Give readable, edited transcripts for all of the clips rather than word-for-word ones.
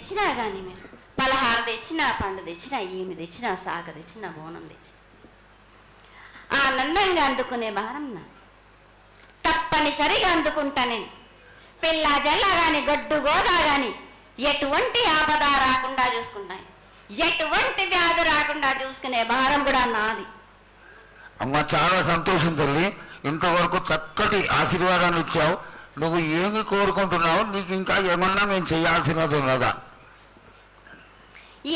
తెచ్చినా కానీ మీరు పలహార తెచ్చినా, పండు తెచ్చినా, ఏమి తెచ్చినా, సాగ తెచ్చినా, బోనం తెచ్చినా ఆనందంగా అందుకునే భారం నా తప్పనిసరిగా అందుకుంటా నేను. పిల్ల జల్ల కానీ గొడ్డు గోదా కానీ ఎటువంటి ఆపద రాకుండా చూసుకుంటాను, ఎటువంటి వ్యాధి రాకుండా చూసుకునే భారం కూడా నాది. అమ్మ చాలా సంతోషం తల్లి, ఇంతవరకు చక్కటి ఆశీర్వాదాన్ని ఇచ్చావు. నువ్వు ఏమి కోరుకుంటున్నావు? నీకు ఇంకా ఏమన్నా మేము చేయాల్సినది ఉన్నదా?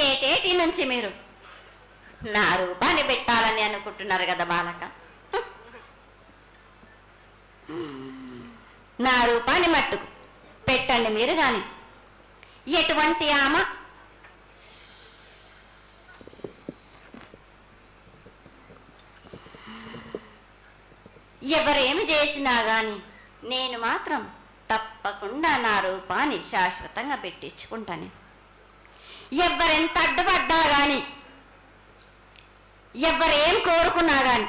ఏటేటి నుంచి మీరు నా రూపాన్ని పెట్టాలని అనుకుంటున్నారు కదా బాలక. నా రూపాన్ని మట్టుకు పెట్టండి మీరు కానీ. ఎటువంటి ఆమె ఎవరేమి చేసినా గాని నేను మాత్రం తప్పకుండా నా రూపాన్ని శాశ్వతంగా పెట్టించుకుంటాను. ఎవరెంత అడ్డుపడ్డా గాని, ఎవరేం కోరుకున్నా గాని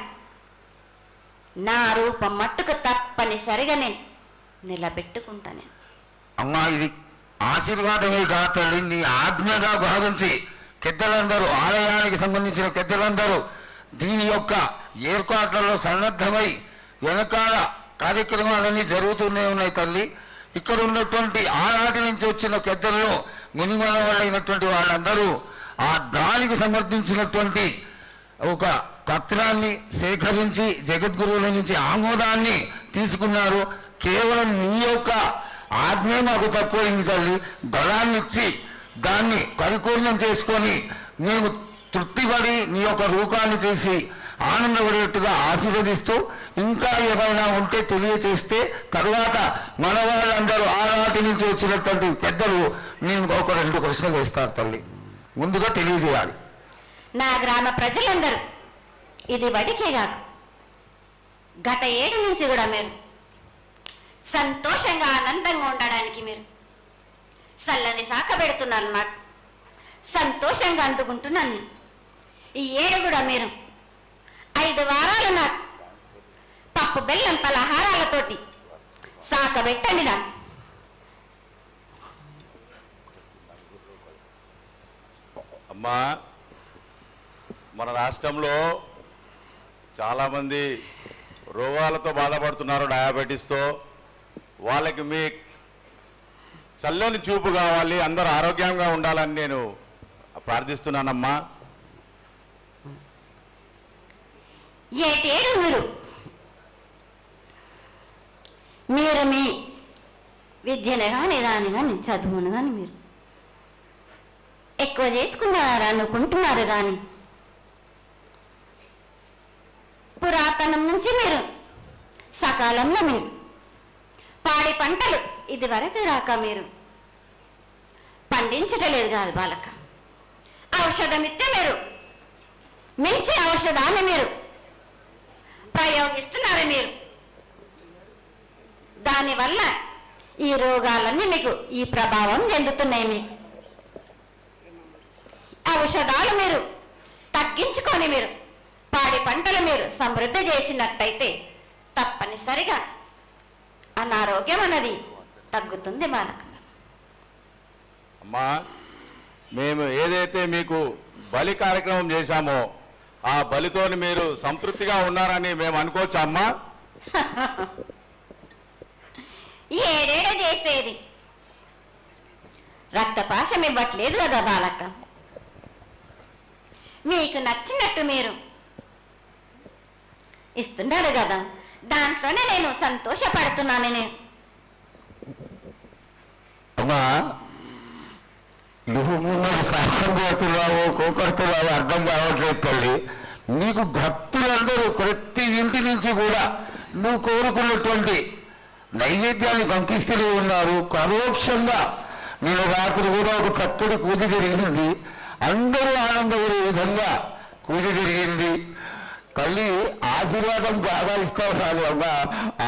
నా రూపం మట్టుకు తప్పనిసరిగా నేను నిలబెట్టుకుంటాను. అమ్మా ఇది ఆశీర్వాదమే కాదు తల్లి, నీ ఆజ్ఞగా భావించి పెద్దలందరూ, ఆలయానికి సంబంధించిన పెద్దలందరూ దీని యొక్క ఏర్పాట్లలో సన్నద్ధమై వెనకాల కార్యక్రమాలన్నీ జరుగుతూనే ఉన్నాయి తల్లి. ఇక్కడ ఉన్నటువంటి ఆనాటి నుంచి వచ్చిన పెద్దల్లో మునిమన వాళ్ళైనటువంటి వాళ్ళందరూ ఆ దానికి సమర్థించినటువంటి ఒక పత్రాన్ని సేకరించి జగద్గురువుల నుంచి ఆమోదాన్ని తీసుకున్నారు. కేవలం నీ యొక్క ఆజ్ఞ మాకు తక్కువైంది తల్లి. బలాన్ని ఇచ్చి దాన్ని పరిపూర్ణం చేసుకొని మేము తృప్తిపడి నీ యొక్క రూపాన్ని చూసి ఆనందపడేట్టుగా ఆశీర్వదిస్తూ, ఇంకా ఏమైనా ఉంటే తెలియచేస్తే తరువాత మన వాళ్ళందరూ ఆనాటి నుంచి వచ్చినటువంటి పెద్దలు నేను ఒక 2 ప్రశ్నలు వేస్తారు తల్లి. ముందుగా తెలియజేయాలి. నా గ్రామ ప్రజలందరూ ఇది వడికే కాదు, గత 7 నుంచి కూడా మీరు సంతోషంగా ఆనందంగా ఉండడానికి మీరు చల్లని శాఖ పెడుతున్నారు. నాకు సంతోషంగా అందుకుంటున్నాను. ఈ 7 కూడా మీరు 5 వారాలు నాకు పప్పు బెల్లం పలహారాలతోటి శాఖ పెట్టండి. నాకు అమ్మా, మన రాష్ట్రంలో చాలామంది రోగాలతో బాధపడుతున్నారు, డయాబెటీస్తో. వాళ్ళకి మీ చల్లని చూపు కావాలి, అందరూ ఆరోగ్యంగా ఉండాలని నేను ప్రార్థిస్తున్నానమ్మా. ఏటేడు మీరు మీ విద్యను కానీ దాని కానీ చదువును కానీ మీరు ఎక్కువ చేసుకున్నారు అనుకుంటున్నారు. కానీ పురాతనం నుంచి మీరు సకాలంలో మీరు పాడి పంటలు ఇది వరకు రాక మీరు పండించటలేదు కాదు బాలక. ఔషధం ఇస్తే మీరు మించి ఔషధాన్ని మీరు ప్రయోగిస్తున్నారు. మీరు దానివల్ల ఈ రోగాలన్నీ మీకు ఈ ప్రభావం చెందుతున్నాయి. మీకు ఔషధాలు మీరు తగ్గించుకొని మీరు పాడి పంటలు మీరు సమృద్ధి చేసినట్టయితే తప్పనిసరిగా అనారోగ్యం అన్నది తగ్గుతుంది బాలక. అమ్మా, మేము ఏదైతే మీకు బలి కార్యక్రమం చేశామో ఆ బలితో మీరు సంతృప్తిగా ఉన్నారని మేము అనుకోవచ్చా అమ్మా? ఏడేడో చేసేది రక్తపాశం ఇవ్వట్లేదు కదా బాలక. మీకు నచ్చినట్టు మీరు ఇస్తున్నారు కదా, దాంట్లోనే నేను సంతోషపడుతున్నాను. నేను అమ్మా, నువ్వు ముందు సాహసం చేస్తున్నావు, కోకడుతున్నావు అర్థం కావట్లేదు తల్లి. నీకు భక్తులందరూ ప్రతి ఇంటి నుంచి కూడా నువ్వు కోరుకున్నటువంటి నైవేద్యాన్ని పంపిస్తూనే ఉన్నారు. పరోక్షంగా నేను రాత్రి కూడా ఒక చక్కటి పూజ జరిగింది, అందరూ ఆనందపడే విధంగా పూజ జరిగింది. తల్లి ఆశీర్వాదం బాగా ఇస్తావు రాదు అమ్మా,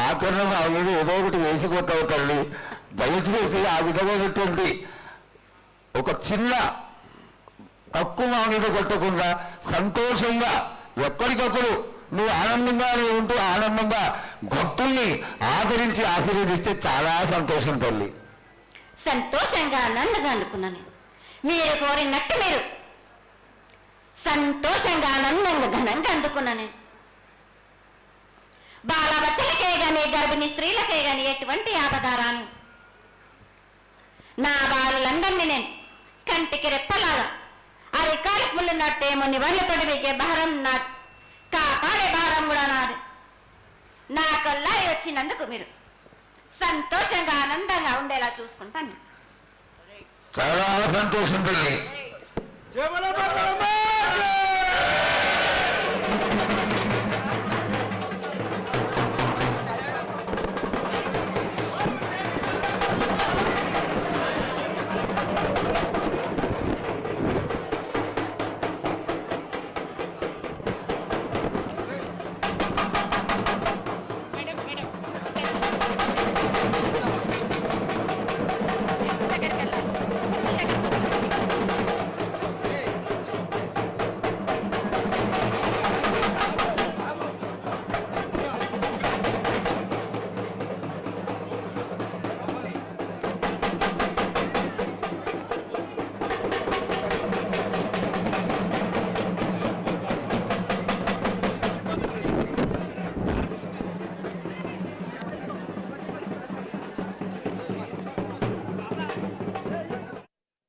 ఆకరణ ఆ మీద ఏదో ఒకటి వేసిపోతావు తల్లి. దయచేసి ఆ విధమైనటువంటి ఒక చిన్న తక్కువ మా మీద కొట్టకుండా సంతోషంగా ఎక్కడికప్పుడు నువ్వు ఆనందంగానే ఉంటూ ఆనందంగా భక్తుల్ని ఆదరించి ఆశీర్వదిస్తే చాలా సంతోషం తల్లి. సంతోషంగా ఆనందంగా అనుకున్నాను. మీరు కోరినట్టు మీరు సంతోషంగా ఆనందంగా ఘనంగా అందుకున్నా నేను. బాలబచ్చలకే గాని గర్భిణీ స్త్రీలకే గాని ఎటువంటి ఆపదారాను నా బాలులందరినీ నేను కంటికి రెప్పలాగా అరికాలికి ముళ్ళున్నట్టేమో నివర్లతోటి వీకే భారం నా కాపాడే భారం కూడా నాది. నా కల్లారి వచ్చినందుకు మీరు సంతోషంగా ఆనందంగా ఉండేలా చూసుకుంటాను. చాలా సంతోషం తల్లి. జయ బల బలరామ